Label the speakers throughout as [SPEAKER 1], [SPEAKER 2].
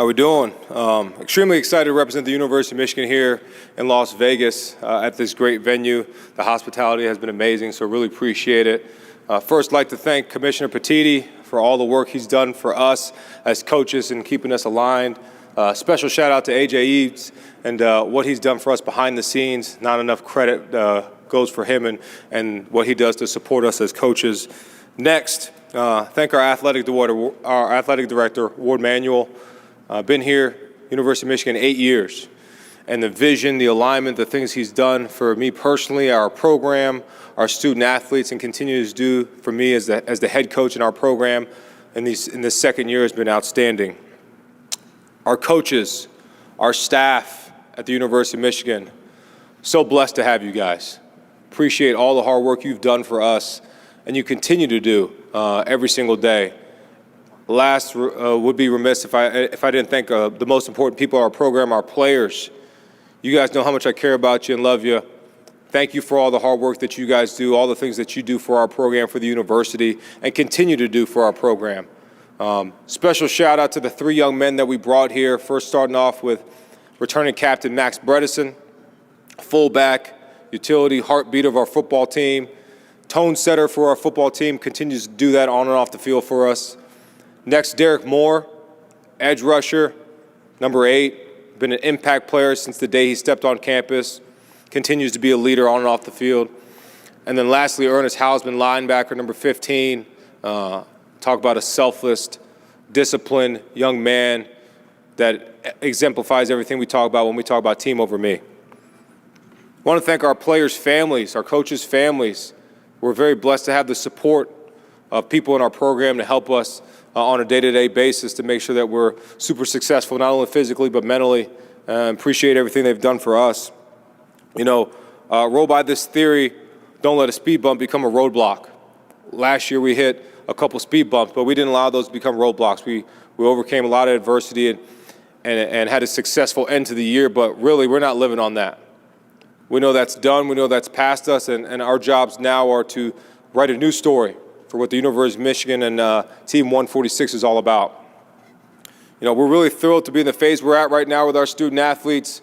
[SPEAKER 1] How we doing? Extremely excited to represent the University of Michigan here in Las Vegas at this great venue. The hospitality has been amazing, so really appreciate it. First, I'd like to thank Commissioner Petiti for all the work he's done for us as coaches and keeping us aligned. Special shout out to A.J. Eads and what he's done for us behind the scenes. Not enough credit goes for him and what he does to support us as coaches. Next, thank our athletic director, Ward Manuel. Been here, University of Michigan, 8 years. And the vision, the alignment, the things he's done for me personally, our program, our student athletes, and continues to do for me as the head coach in our program in this second year has been outstanding. Our coaches, our staff at the University of Michigan, so blessed to have you guys. Appreciate all the hard work you've done for us and you continue to do every single day. Last, would be remiss if I didn't thank the most important people in our program, our players. You guys know how much I care about you and love you. Thank you for all the hard work that you guys do, all the things that you do for our program, for the university, and continue to do for our program. Special shout out to the 3 young men that we brought here. First, starting off with returning captain Max Bredesen, fullback, utility, heartbeat of our football team, tone setter for our football team, continues to do that on and off the field for us. Next, Derek Moore, edge rusher, number 8, been an impact player since the day he stepped on campus, continues to be a leader on and off the field. And then lastly, Ernest Hausman, linebacker, number 15. Talk about a selfless, disciplined young man that exemplifies everything we talk about when we talk about team over me. I want to thank our players' families, our coaches' families. We're very blessed to have the support of people in our program to help us on a day-to-day basis to make sure that we're super successful, not only physically but mentally. Appreciate everything they've done for us. You know, roll by this theory, don't let a speed bump become a roadblock. Last year we hit a couple speed bumps, but we didn't allow those to become roadblocks. We overcame a lot of adversity and had a successful end to the year, but really we're not living on that. We know that's done, we know that's past us, and our jobs now are to write a new story for what the University of Michigan and Team 146 is all about. You know, we're really thrilled to be in the phase we're at right now with our student athletes,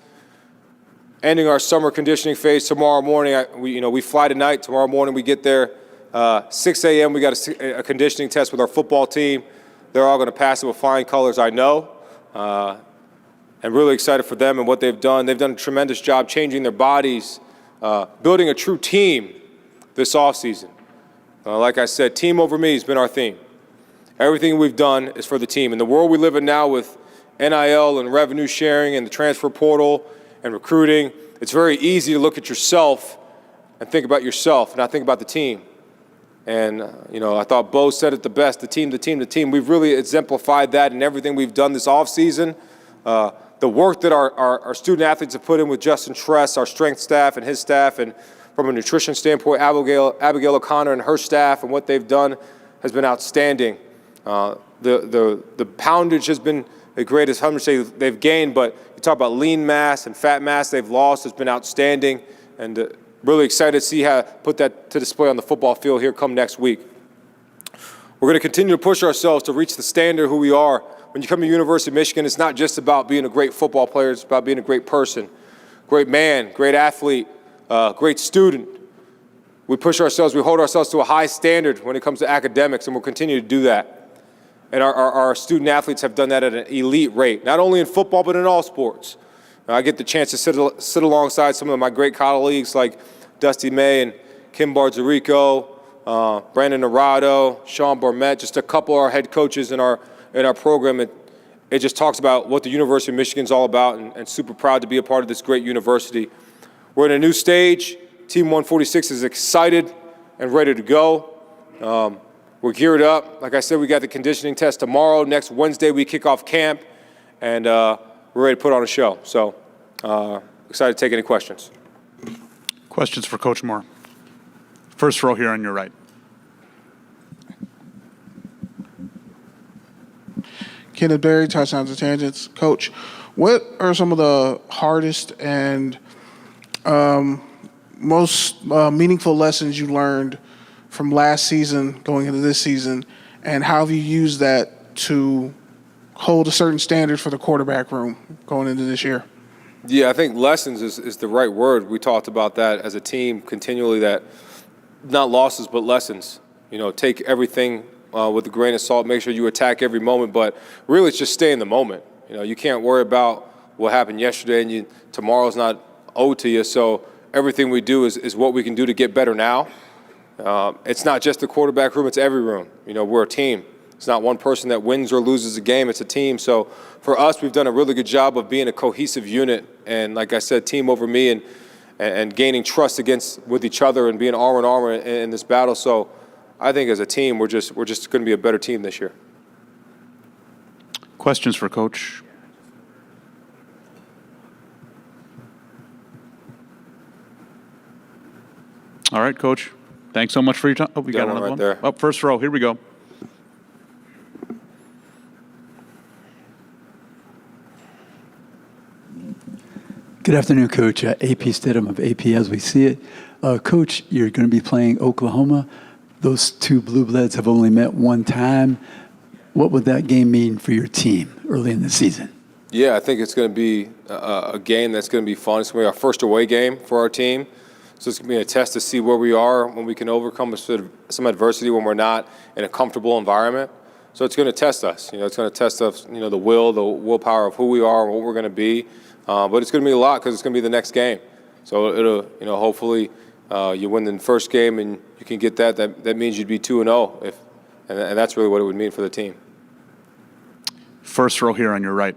[SPEAKER 1] ending our summer conditioning phase tomorrow morning. We fly tonight. Tomorrow morning we get there. 6 a.m. we got a conditioning test with our football team. They're all going to pass it with flying colors, I know. And really excited for them and what they've done. They've done a tremendous job changing their bodies, building a true team this offseason. Like I said, team over me has been our theme. Everything we've done is for the team. In the world we live in now with NIL and revenue sharing and the transfer portal and recruiting, it's very easy to look at yourself and think about yourself, not think about the team. And, I thought Bo said it the best, the team, the team, the team. We've really exemplified that in everything we've done this offseason. The work that our student athletes have put in with Justin Tress, our strength staff and his staff, and from a nutrition standpoint, Abigail O'Connor and her staff and what they've done has been outstanding. The poundage has been the greatest, how much they've gained, but you talk about lean mass and fat mass they've lost has been outstanding, and really excited to see how put that to display on the football field here come next week. We're going to continue to push ourselves to reach the standard who we are. When you come to the University of Michigan, it's not just about being a great football player, it's about being a great person, great man, great athlete, great student. We push ourselves, we hold ourselves to a high standard when it comes to academics, and we'll continue to do that. And our student athletes have done that at an elite rate, not only in football, but in all sports. I get the chance to sit alongside some of my great colleagues like Dusty May and Kim Barzarico, Brandon Arado, Sean Bormet, just a couple of our head coaches in our program. It just talks about what the University of Michigan is all about, and super proud to be a part of this great university. We're in a new stage. Team 146 is excited and ready to go. We're geared up. Like I said, we got the conditioning test tomorrow. Next Wednesday, we kick off camp, and we're ready to put on a show. So excited to take any questions.
[SPEAKER 2] Questions for Coach Moore. First row here on your right.
[SPEAKER 3] Kenneth Berry, Touchdowns and Tangents. Coach, what are some of the hardest and most meaningful lessons you learned from last season going into this season, and how have you used that to hold a certain standard for the quarterback room going into this year?
[SPEAKER 1] Yeah, I think lessons is the right word. We talked about that as a team continually, that not losses but lessons. Take everything with a grain of salt, make sure you attack every moment, but really it's just stay in the moment. You can't worry about what happened yesterday, and tomorrow's not owed to you, so everything we do is what we can do to get better now. It's not just the quarterback room, it's every room. We're a team. It's not one person that wins or loses a game, it's a team. So for us, we've done a really good job of being a cohesive unit, and like I said, team over me, and gaining trust with each other and being arm in arm in this battle. So I think as a team, we're just going to be a better team this year.
[SPEAKER 2] Questions for Coach? All right, Coach. Thanks so much for your time. Oh, we got another
[SPEAKER 1] right
[SPEAKER 2] one.
[SPEAKER 1] there.
[SPEAKER 2] Up first row. Here we go.
[SPEAKER 4] Good afternoon, Coach. AP Stidham of AP As We See It. Coach, you're going to be playing Oklahoma. Those two Blue Bloods have only met one time. What would that game mean for your team early in the season?
[SPEAKER 1] Yeah, I think it's going to be a game that's going to be fun. It's going to be our first away game for our team. So it's going to be a test to see where we are when we can overcome some adversity when we're not in a comfortable environment. So it's going to test us. It's going to test us, the willpower of who we are and what we're going to be. But it's going to be a lot because it's going to be the next game. So it'll, hopefully you win the first game and you can get that. That means you'd be 2-0, and that's really what it would mean for the team.
[SPEAKER 2] First row here on your right.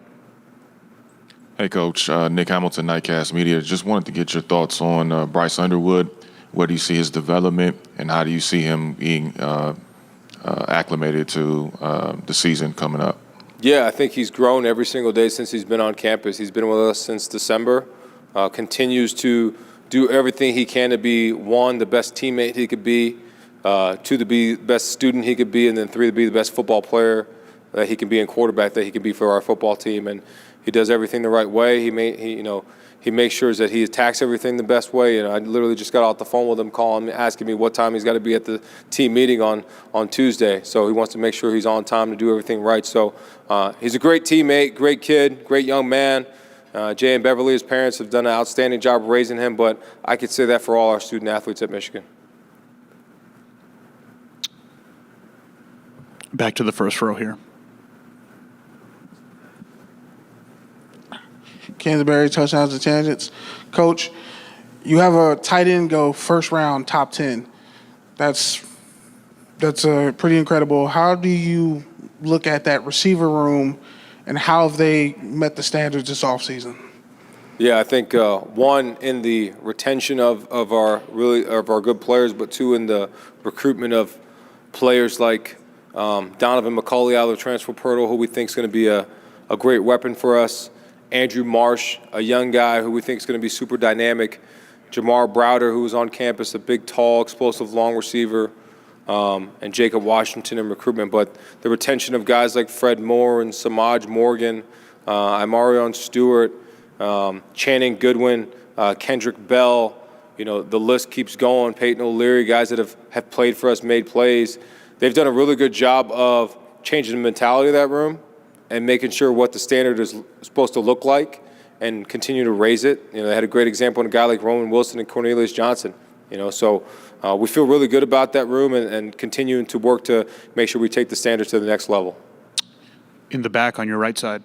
[SPEAKER 5] Hey, Coach. Nick Hamilton, Nightcast Media. Just wanted to get your thoughts on Bryce Underwood. Where do you see his development, and how do you see him being acclimated to the season coming up?
[SPEAKER 1] Yeah, I think he's grown every single day since he's been on campus. He's been with us since December, continues to do everything he can to be, one, the best teammate he could be, two, to be the best student he could be, and then three, to be the best football player that he can be, and quarterback that he can be for our football team. And he does everything the right way. He makes sure that he attacks everything the best way. I literally just got off the phone with him, asking me what time he's got to be at the team meeting on Tuesday. So he wants to make sure he's on time to do everything right. So he's a great teammate, great kid, great young man. Jay and Beverly, his parents, have done an outstanding job raising him, but I could say that for all our student athletes at Michigan.
[SPEAKER 2] Back to the first row here.
[SPEAKER 3] Canterbury, touchdowns and tangents. Coach, you have a tight end go first round, top 10. That's pretty incredible. How do you look at that receiver room, and how have they met the standards this offseason?
[SPEAKER 1] Yeah, I think one, in the retention of our good players, but two, in the recruitment of players like Donovan McCauley out of the transfer portal, who we think is going to be a great weapon for us. Andrew Marsh, a young guy who we think is going to be super dynamic. Jamar Browder, who was on campus, a big, tall, explosive, long receiver. And Jacob Washington in recruitment. But the retention of guys like Fred Moore and Samaj Morgan, Imarion Stewart, Channing Goodwin, Kendrick Bell, the list keeps going. Peyton O'Leary, guys that have played for us, made plays. They've done a really good job of changing the mentality of that room and making sure what the standard is supposed to look like and continue to raise it. They had a great example in a guy like Roman Wilson and Cornelius Johnson. So we feel really good about that room and continuing to work to make sure we take the standards to the next level.
[SPEAKER 2] In the back on your right side.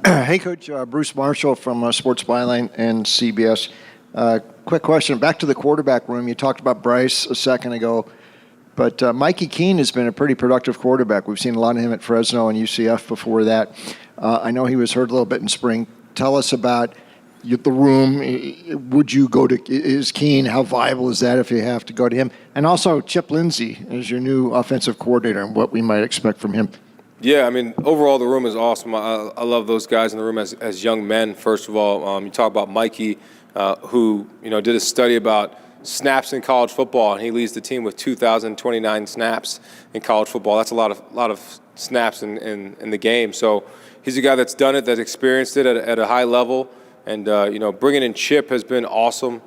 [SPEAKER 6] Hey, Coach. Bruce Marshall from Sports Byline and CBS. Quick question. Back to the quarterback room. You talked about Bryce a second ago, but Mikey Keene has been a pretty productive quarterback. We've seen a lot of him at Fresno and UCF before that. I know he was hurt a little bit in spring. Tell us about the room. Would you go to is Keene? How viable is that if you have to go to him? And also Chip Lindsey as your new offensive coordinator and what we might expect from him.
[SPEAKER 1] Yeah, overall the room is awesome. I love those guys in the room as young men. First of all, you talk about Mikey, who did a study about snaps in college football, and he leads the team with 2,029 snaps in college football. That's a lot of snaps in the game. So he's a guy that's done it, that's experienced it at a high level. And, bringing in Chip has been awesome.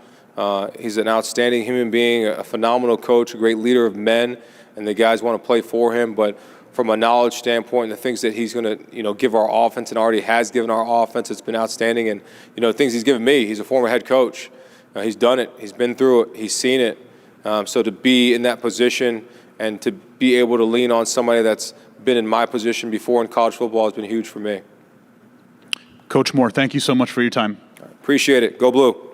[SPEAKER 1] He's an outstanding human being, a phenomenal coach, a great leader of men, and the guys want to play for him. But from a knowledge standpoint, and the things that he's going to, give our offense and already has given our offense, it's been outstanding. And, things he's given me. He's a former head coach. He's done it. He's been through it. He's seen it. So to be in that position and to be able to lean on somebody that's been in my position before in college football has been huge for me.
[SPEAKER 2] Coach Moore, thank you so much for your time.
[SPEAKER 1] Appreciate it. Go Blue.